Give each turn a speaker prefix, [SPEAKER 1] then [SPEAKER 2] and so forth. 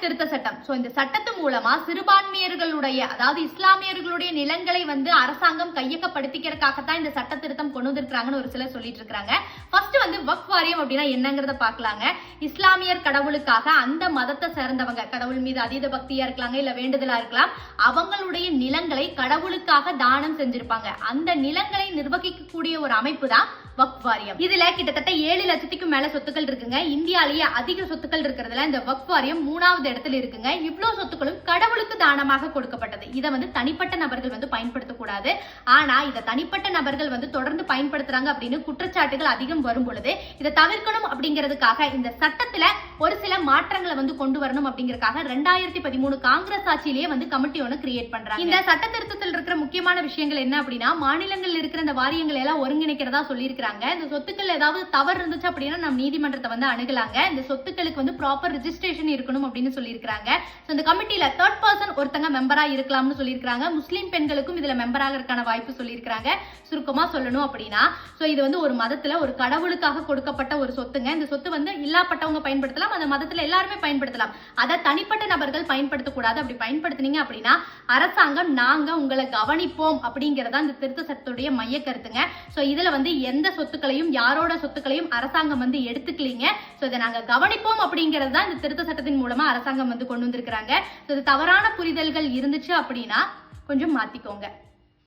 [SPEAKER 1] திருத்த சட்டம். சோ இந்த சட்டத்து மூலமா சிறுபான்மையர்களுடைய அதாவது இஸ்லாமியர்களுடைய நிலங்களை வந்து அரசாங்கம் கையகப்படுத்திக்கிறதுக்காகத்தான் இந்த சட்ட திருத்தம் கொண்டு வந்திருக்காங்கன்னு ஒரு சிலர் சொல்லிட்டு இருக்காங்க. ஃபர்ஸ்ட் வந்து வக்ஃப் வாரியம் அப்படின்னா என்னங்கறத பார்க்கலாங்க. இஸ்லாமியர் கடவுளுக்காக அந்த மதத்தை சேர்ந்தவங்க, கடவுள் மீது அதீத பக்தியா இருக்கலாம், இல்ல வேண்டுதலா இருக்கலாம், அவங்களுடைய நிலங்களை கடவுளுக்காக தானம் செஞ்சிருப்பாங்க. அந்த நிலங்களை நிர்வகிக்கக்கூடிய ஒரு அமைப்பு தான் வக்ஃப் வாரியம். இதுல கிட்டத்தட்ட 7 லட்சத்துக்கும் மேல சொத்துக்கள் இருக்குங்க. இந்தியாலேயே அதிக சொத்துக்கள் இருக்கிறதுல இந்த வக்ஃப் வாரியம் 3வது இடத்துல இருக்குங்க. இவ்வளவு சொத்துக்களும் கடவுளுக்கு தானமாக கொடுக்கப்பட்டது. இதை வந்து தனிப்பட்ட நபர்கள் வந்து பயன்படுத்தக்கூடாது. ஆனா இதை தனிப்பட்ட நபர்கள் வந்து தொடர்ந்து பயன்படுத்துறாங்க அப்படின்னு குற்றச்சாட்டுகள் அதிகம் வரும் பொழுது இதை தவிர்க்கணும் அப்படிங்கிறதுக்காக இந்த சட்டத்துல ஒரு சில மாற்றங்களை வந்து கொண்டு வரணும் அப்படிங்கறதுக்காக 2013 காங்கிரஸ் ஆட்சியிலேயே வந்து கமிட்டி ஒன்று கிரியேட் பண்றாங்க. இந்த சட்ட திருத்தத்தில் இருக்கிற முக்கியமான விஷயங்கள் என்ன அப்படின்னா, மாநிலங்கள் இருக்கிற இந்த வாரியங்களை எல்லாம் ஒருங்கிணைக்கிறதா சொல்லியிருக்காங்க. இந்த சொத்துக்கள் ஏதாவது தவறு இருந்துச்சு அப்படின்னா நம்ம நீதிமன்றத்தை வந்து அணுகலாங்க. இந்த சொத்துக்களுக்கு வந்து ப்ராப்பர் ரெஜிஸ்ட்ரேஷன் இருக்கணும் அப்படின்னு சொல்லியிருக்காங்க. இந்த கமிட்டியில 3rd பர்சன் ஒருத்தங்க மெம்பரா இருக்கலாம்னு சொல்லியிருக்காங்க. முஸ்லீம் பெண்களுக்கும் இதுல மெம்பராக இருக்கான வாய்ப்பு சொல்லியிருக்காங்க. சுருக்கமா சொல்லணும் அப்படின்னா, இது வந்து ஒரு மதத்துல ஒரு கடவுளுக்காக கொடுக்கப்பட்ட ஒரு சொத்துங்க. இந்த சொத்து வந்து இல்லாப்பட்டவங்க பயன்படுத்தலாம், அந்த மதத்துல எல்லாருமே பயன்படுத்தலாம். அதை தனிப்பட்ட நபர்கள் பயன்படுத்தக்கூடாது. அப்படி பயன்படுத்தினீங்க அப்படின்னா அரசாங்கம் நாங்க உங்களை கவனிப்போம் அப்படிங்கறதா இந்த திருத்த சட்டத்துடைய மைய கருத்துங்க. இதுல வந்து எந்த சொத்துக்களையும் யாரோட சொத்துக்களையும் அரசாங்கம் வந்து எடுத்துக்கலீங்க. இதை நாங்க கவனிப்போம் அப்படிங்கிறது தான் இந்த திருத்த சட்டத்தின் மூலமா அரசாங்கம் வந்து கொண்டு வந்திருக்கிறாங்க. இது தவறான புரிதல்கள் இருந்துச்சு அப்படின்னா கொஞ்சம் மாத்திக்கோங்க.